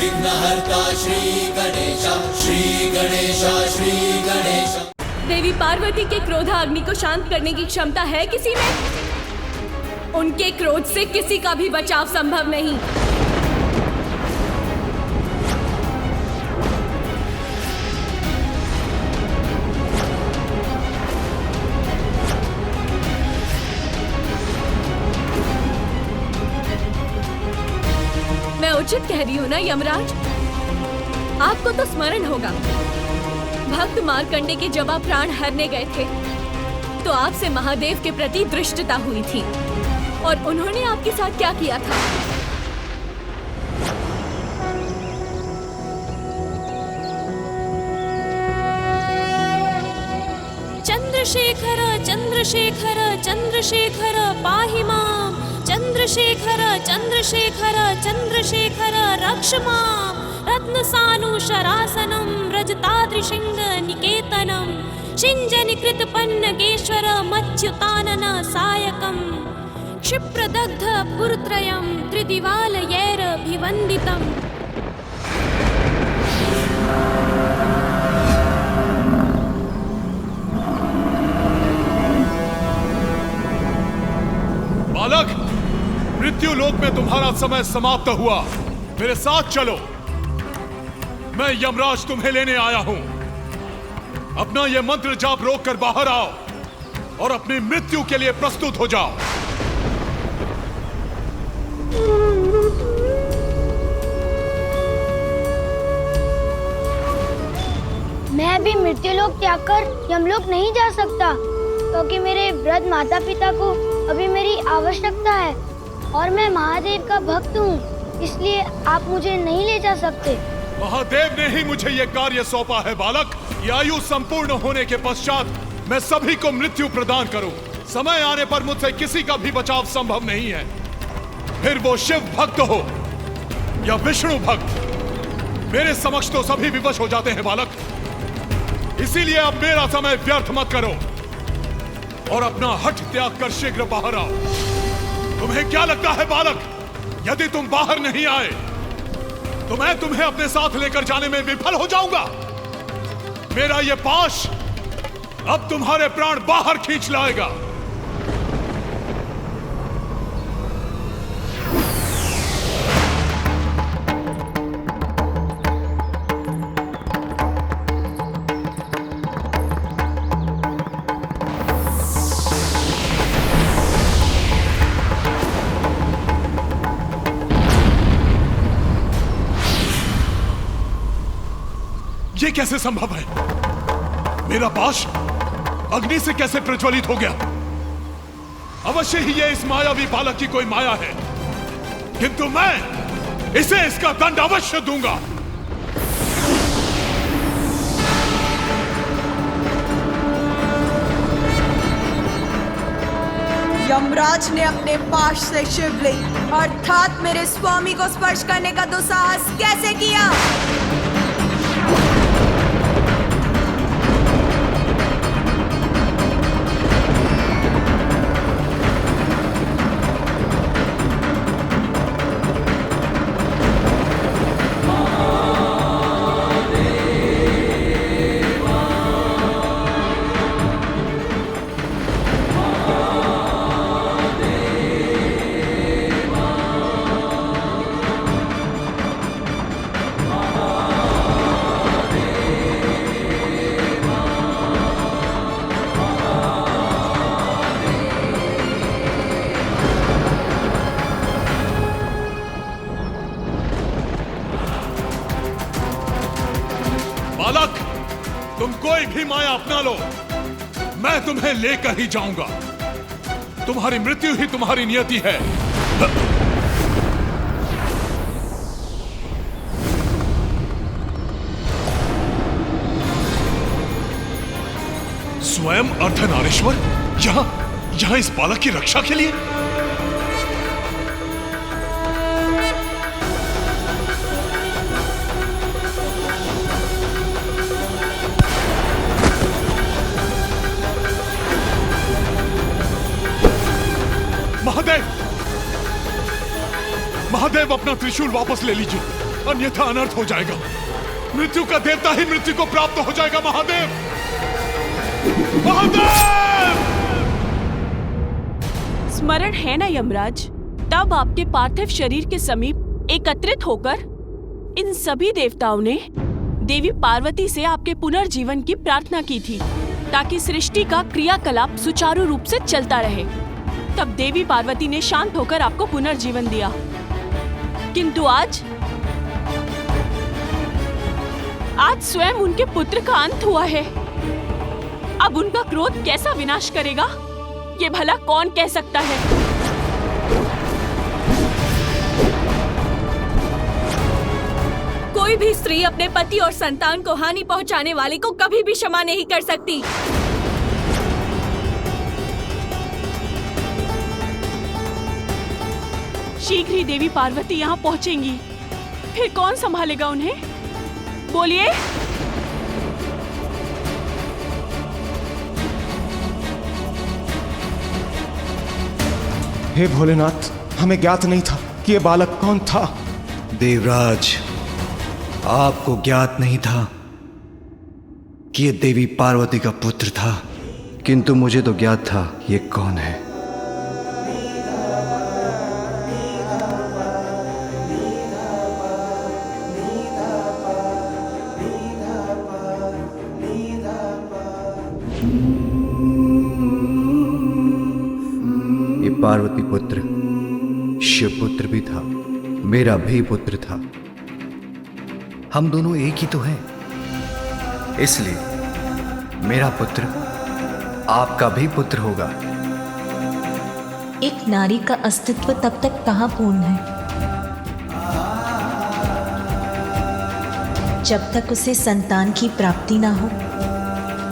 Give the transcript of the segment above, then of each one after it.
विघ्नहर्ता श्री गणेश, श्री गणेश, श्री गणेश। देवी पार्वती के क्रोधाग्नि को शांत करने की क्षमता है किसी में? उनके क्रोध से किसी का भी बचाव संभव नहीं। मैं उचित कह रही हूँ ना यमराज? आपको तो स्मरण होगा, भक्त मार्कंडे के जब आप प्राण हरने गए थे तो आपसे महादेव के प्रति दृष्टता हुई थी और उन्होंने आपके साथ क्या किया था? चंद्रशेखर चंद्रशेखर चंद्रशेखर पाहि मां, चंद्रशेखर चंद्रशेखर चंद्रशेखर रक्ष मां, रत्नसानुशरासनं रजताद्रिशिंग निकेतनं, शिंजनिकृतपन्नगेश्वर मच्युतानन सायकं, क्षिप्रदग्ध पुरत्रयं त्रिदिवालयैरभिवन्दितम्। बालक, मृत्यु लोक में तुम्हारा समय समाप्त हुआ। मेरे साथ चलो, मैं यमराज तुम्हें लेने आया हूं। अपना यह मंत्र जाप रोक कर बाहर आओ और अपनी मृत्यु के लिए प्रस्तुत हो जाओ। मैं भी मृत्युलोक त्याग कर यमलोक नहीं जा सकता, क्योंकि मेरे वृद्ध माता पिता को अभी मेरी आवश्यकता है और मैं महादेव का भक्त हूँ, इसलिए आप मुझे नहीं ले जा सकते। महादेव ने ही मुझे यह कार्य सौंपा है बालक। ये आयु संपूर्ण होने के पश्चात मैं सभी को मृत्यु प्रदान करूं। समय आने पर मुझसे किसी का भी बचाव संभव नहीं है, फिर वो शिव भक्त हो या विष्णु भक्त। मेरे समक्ष तो सभी विवश हो जाते हैं बालक। इसीलिए अब मेरा समय व्यर्थ मत करो और अपना हठ त्याग कर शीघ्र बाहर आओ। तुम्हें क्या लगता है बालक, यदि तुम बाहर नहीं आए तो मैं तुम्हें अपने साथ लेकर जाने में विफल हो जाऊंगा? मेरा यह पाश अब तुम्हारे प्राण बाहर खींच लाएगा। ये कैसे संभव है? मेरा पाश अग्नि से कैसे प्रज्वलित हो गया? अवश्य ही ये इस मायावी बालक की कोई माया है, किंतु मैं इसे इसका दंड अवश्य दूंगा। यमराज ने अपने पाश से शिवलिंग अर्थात मेरे स्वामी को स्पर्श करने का दुस्साहस कैसे किया? बालक, तुम कोई भी माया अपना लो, मैं तुम्हें लेकर ही जाऊंगा। तुम्हारी मृत्यु ही तुम्हारी नियति है। स्वयं अर्धनारीश्वर यहां इस बालक की रक्षा के लिए? महादेव, अपना त्रिशूल वापस ले लीजिए। अन्यथा अनर्थ हो जाएगा। मृत्यु का देवता ही मृत्यु को प्राप्त हो जाएगा। महादेव, महादेव! स्मरण है ना यमराज, तब आपके पार्थिव शरीर के समीप एकत्रित होकर इन सभी देवताओं ने देवी पार्वती से आपके पुनर्जीवन की प्रार्थना की थी, ताकि सृष्टि का क्रियाकलाप सुचारू रूप से चलता रहे। तब देवी पार्वती ने शांत होकर आपको पुनर्जीवन दिया। किंतु आज स्वयं उनके पुत्र का अंत हुआ है। अब उनका क्रोध कैसा विनाश करेगा, ये भला कौन कह सकता है? कोई भी स्त्री अपने पति और संतान को हानि पहुंचाने वाले को कभी भी क्षमा नहीं कर सकती। शीघ्र ही देवी पार्वती यहाँ पहुँचेंगी, फिर कौन संभालेगा उन्हें? बोलिए। हे भोलेनाथ, हमें ज्ञात नहीं था कि ये बालक कौन था। देवराज, आपको ज्ञात नहीं था कि ये देवी पार्वती का पुत्र था, किंतु मुझे तो ज्ञात था ये कौन है। ये पार्वती पुत्र शिव पुत्र भी था, मेरा भी पुत्र था। हम दोनों एक ही तो हैं, इसलिए मेरा पुत्र आपका भी पुत्र होगा। एक नारी का अस्तित्व तब तक कहाँ पूर्ण है जब तक उसे संतान की प्राप्ति ना हो।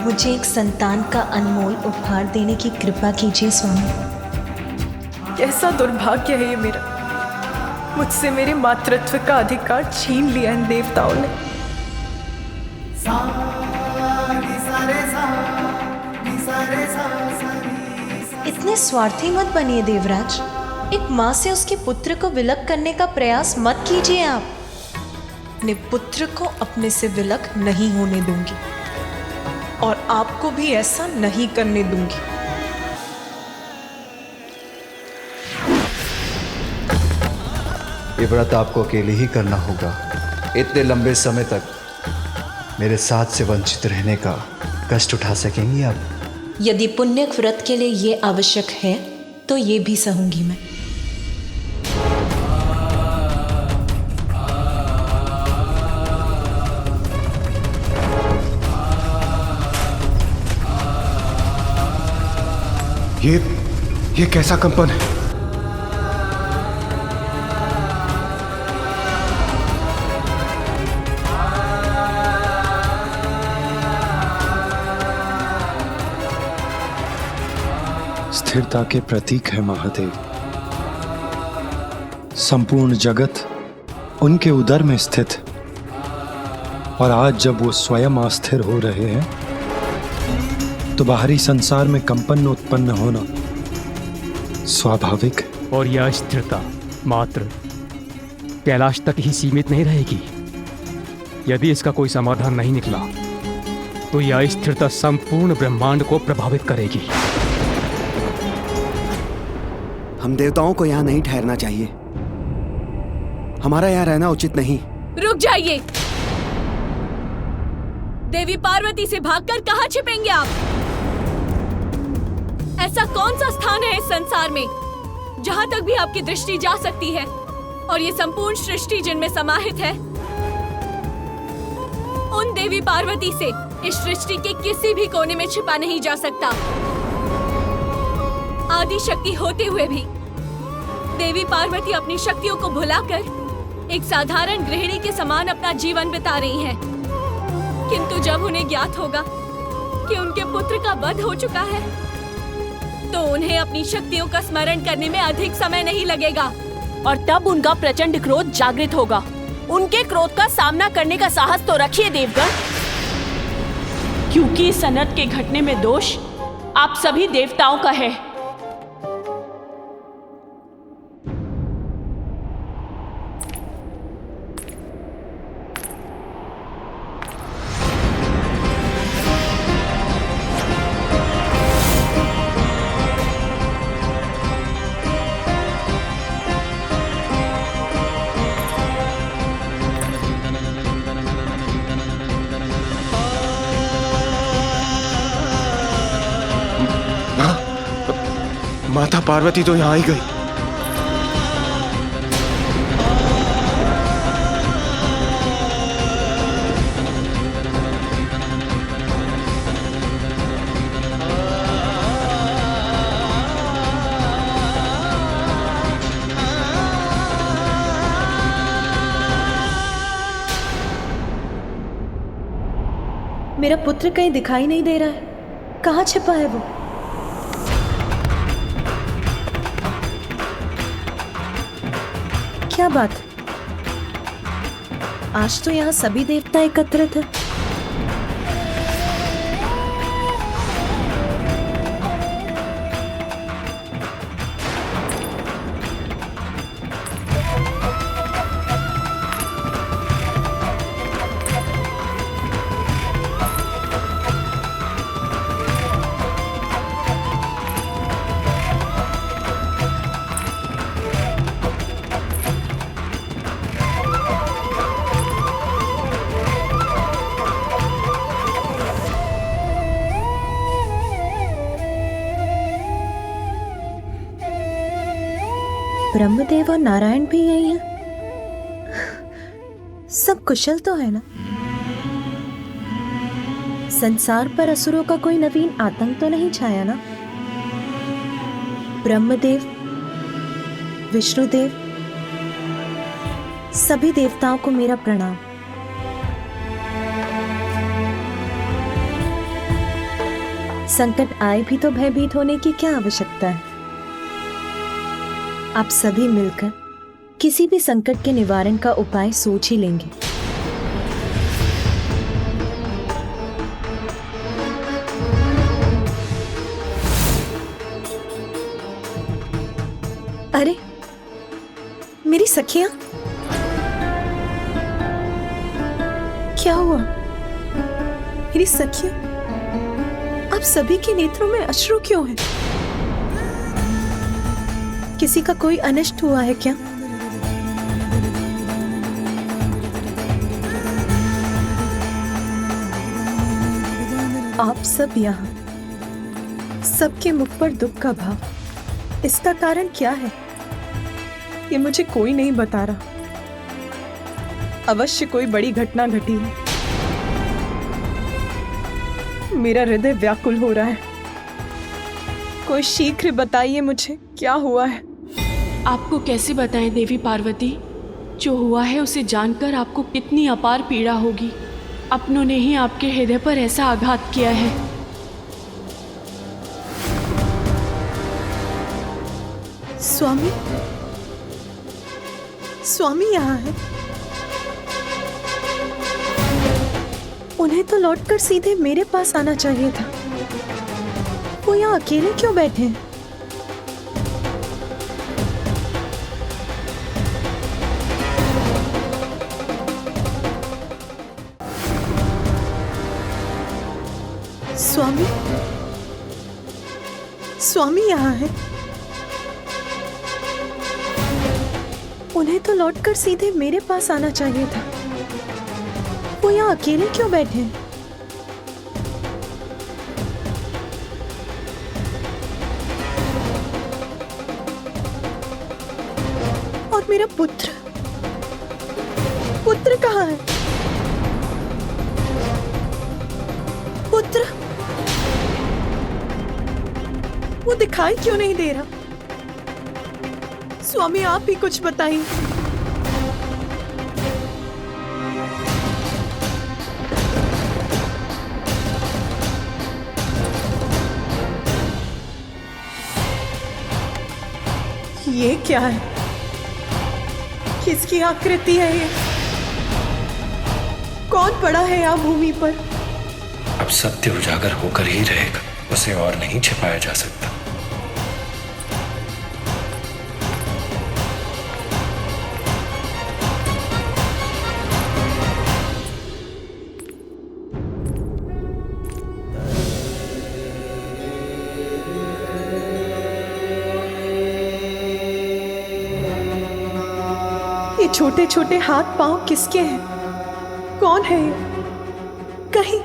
मुझे एक संतान का अनमोल उपहार देने की कृपा कीजिए स्वामी। कैसा दुर्भाग्य है ये मेरा, मुझसे मेरे मातृत्व का अधिकार छीन लिया इन देवताओं ने। इतने स्वार्थी मत बनिए देवराज। एक माँ से उसके पुत्र को विलग करने का प्रयास मत कीजिए आप। अपने पुत्र को अपने से विलग नहीं होने दूंगी और आपको भी ऐसा नहीं करने दूंगी। ये व्रत आपको अकेले ही करना होगा। इतने लंबे समय तक मेरे साथ से वंचित रहने का कष्ट उठा सकेंगी आप? यदि पुण्य व्रत के लिए ये आवश्यक है तो ये भी सहूंगी मैं। ये कैसा कंपन है? स्थिरता के प्रतीक है महादेव। संपूर्ण जगत उनके उदर में स्थित, और आज जब वो स्वयं अस्थिर हो रहे हैं तो बाहरी संसार में कंपन उत्पन्न होना स्वाभाविक है। और यह स्थिरता मात्र कैलाश तक ही सीमित नहीं रहेगी। यदि इसका कोई समाधान नहीं निकला तो यह स्थिरता संपूर्ण ब्रह्मांड को प्रभावित करेगी। हम देवताओं को यहाँ नहीं ठहरना चाहिए। हमारा यहाँ रहना उचित नहीं। रुक जाइए। देवी पार्वती से भागकर कहाँ छिपेंगे आप? ऐसा कौन सा स्थान है इस संसार में जहाँ तक भी आपकी दृष्टि जा सकती है और ये संपूर्ण सृष्टि जिनमें समाहित है? उन देवी पार्वती से इस सृष्टि के किसी भी कोने में छिपा नहीं जा सकता। आदि शक्ति होते हुए भी देवी पार्वती अपनी शक्तियों को भुलाकर एक साधारण गृहिणी के समान अपना जीवन बिता रही हैं। किंतु जब उन्हें ज्ञात होगा कि उनके पुत्र का वध हो चुका है तो उन्हें अपनी शक्तियों का स्मरण करने में अधिक समय नहीं लगेगा, और तब उनका प्रचंड क्रोध जागृत होगा। उनके क्रोध का सामना करने का साहस तो रखिए देवगण, क्योंकि इस अनर्थ के घटने में दोष आप सभी देवताओं का है। माता पार्वती तो यहाँ आई गई। मेरा पुत्र कहीं दिखाई नहीं दे रहा है। कहाँ छिपा है वो? क्या बात है? आज तो यहाँ सभी देवता एकत्रित हैं। ब्रह्मदेव और नारायण भी यही हैं। सब कुशल तो है ना? संसार पर असुरों का कोई नवीन आतंक तो नहीं छाया ना? ब्रह्मदेव, विष्णुदेव, सभी देवताओं को मेरा प्रणाम। संकट आए भी तो भयभीत होने की क्या आवश्यकता है? आप सभी मिलकर किसी भी संकट के निवारण का उपाय सोच ही लेंगे। अरे मेरी सखियां, क्या हुआ? मेरी सखियां, आप सभी के नेत्रों में अश्रु क्यों हैं? किसी का कोई अनिष्ट हुआ है क्या? आप सब यहाँ, सबके मुख पर दुख का भाव। इसका कारण क्या है? ये मुझे कोई नहीं बता रहा। अवश्य कोई बड़ी घटना घटी है। मेरा हृदय व्याकुल हो रहा है। कोई शीघ्र बताइए मुझे क्या हुआ है। आपको कैसे बताएं देवी पार्वती? जो हुआ है उसे जानकर आपको कितनी अपार पीड़ा होगी। अपनों ने ही आपके हृदय पर ऐसा आघात किया है। स्वामी, स्वामी यहाँ है। उन्हें तो लौटकर सीधे मेरे पास आना चाहिए था। वो यहाँ अकेले क्यों बैठे हैं? स्वामी, स्वामी यहाँ है। उन्हें तो लौटकर सीधे मेरे पास आना चाहिए था। वो यहाँ अकेले क्यों बैठे हैं? और मेरा पुत्र, पुत्र कहाँ है? पुत्र, वो दिखाई क्यों नहीं दे रहा? स्वामी, आप ही कुछ बताइए। ये क्या है? किसकी आकृति है ये? कौन पड़ा है यहाँ भूमि पर? अब सत्य उजागर होकर ही रहेगा, उसे और नहीं छिपाया जा सकता। ये छोटे छोटे हाथ पांव किसके हैं? कौन है ये? कहीं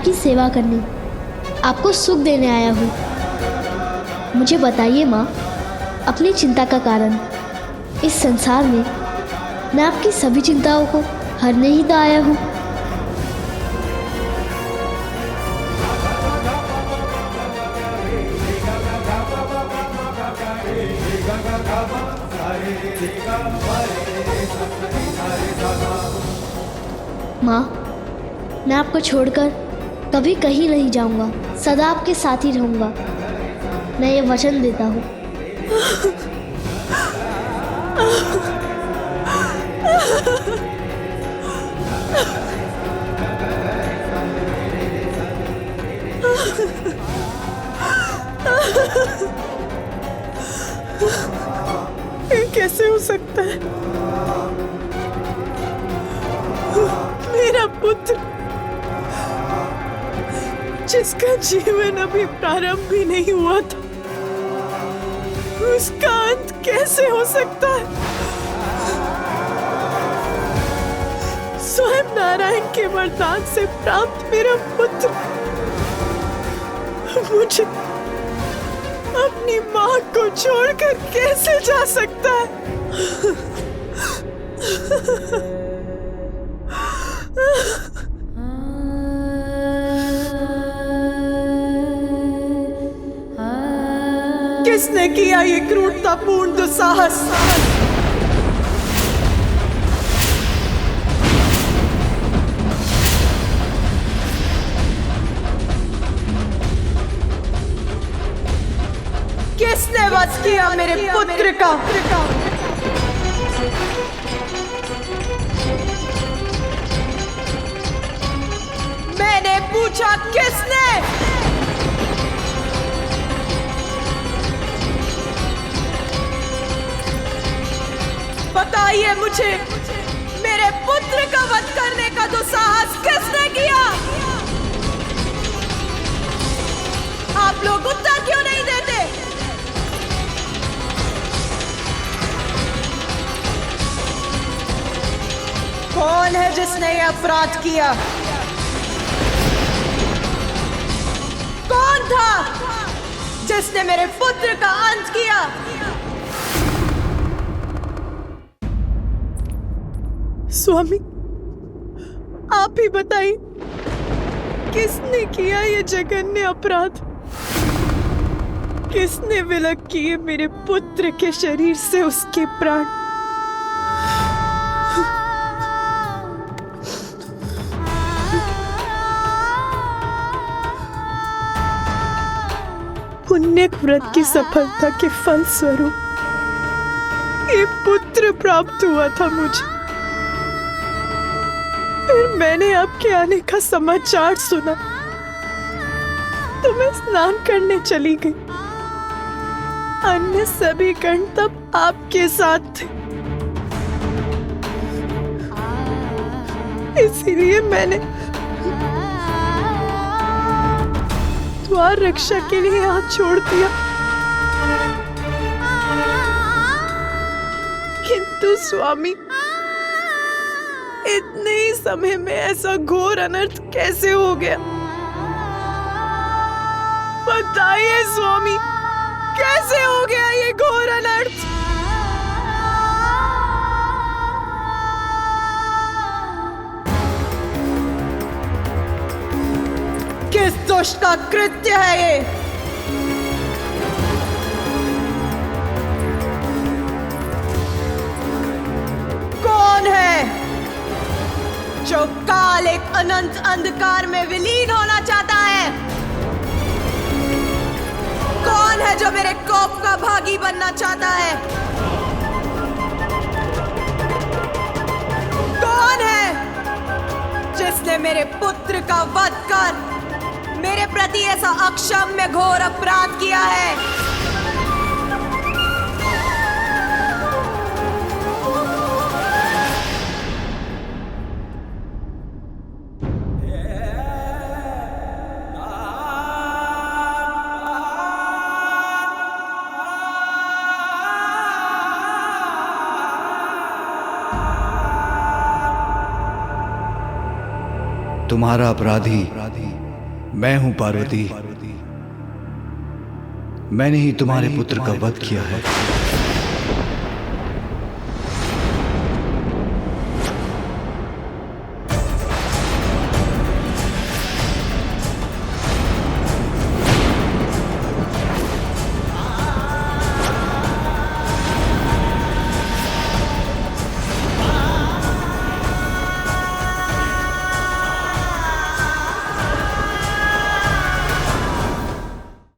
आपकी सेवा करने, आपको सुख देने आया हूँ। मुझे बताइए माँ, अपनी चिंता का कारण। इस संसार में मैं आपकी सभी चिंताओं को हरने ही तो आया हूँ। माँ, मैं आपको छोड़कर कभी कहीं नहीं जाऊंगा, सदा आपके साथ ही रहूंगा। मैं ये वचन देता हूँ। ये कैसे हो सकता है? मेरा पुत्र, जिसका जीवन अभी प्रारंभ भी नहीं हुआ था, उसका अंत कैसे हो सकता है? स्वयं नारायण के वरदान से प्राप्त मेरा पुत्र मुझे अपनी माँ को छोड़कर कैसे जा सकता है? किसने किया ये क्रूरतापूर्ण दुस्साहस? किसने वध किया मेरे पुत्र का? मैंने पूछा किसने? बताइए मुझे, मेरे पुत्र का वध करने का दुस्साहस किसने किया? आप लोग उत्तर क्यों नहीं देते? कौन है जिसने यह अपराध किया? कौन था जिसने मेरे पुत्र का अंत किया? स्वामी, आप ही बताइए, किसने किया ये जघन्य अपराध? किसने विलग किए मेरे पुत्र के शरीर से उसके प्राण? पुण्य व्रत की सफलता के फल स्वरूप ये पुत्र प्राप्त हुआ था मुझे। फिर मैंने आपके आने का समाचार सुना तो मैं स्नान करने चली गई। अन्य सभी गण तब आपके साथ थे, इसीलिए मैंने द्वार रक्षा के लिए हाथ छोड़ दिया। किंतु स्वामी, इतने ही समय में ऐसा घोर अनर्थ कैसे हो गया? बताइए स्वामी, कैसे हो गया ये घोर अनर्थ? किस दुष्ट का कृत्य है ये? कौन है जो काल एक अनंत अंधकार में विलीन होना चाहता है? कौन है जो मेरे कोप का भागी बनना चाहता है? कौन है जिसने मेरे पुत्र का वध कर मेरे प्रति ऐसा अक्षम्य घोर अपराध किया है? तुम्हारा अपराधी मैं हूं पार्वती। मैंने ही तुम्हारे पुत्र का वध किया है।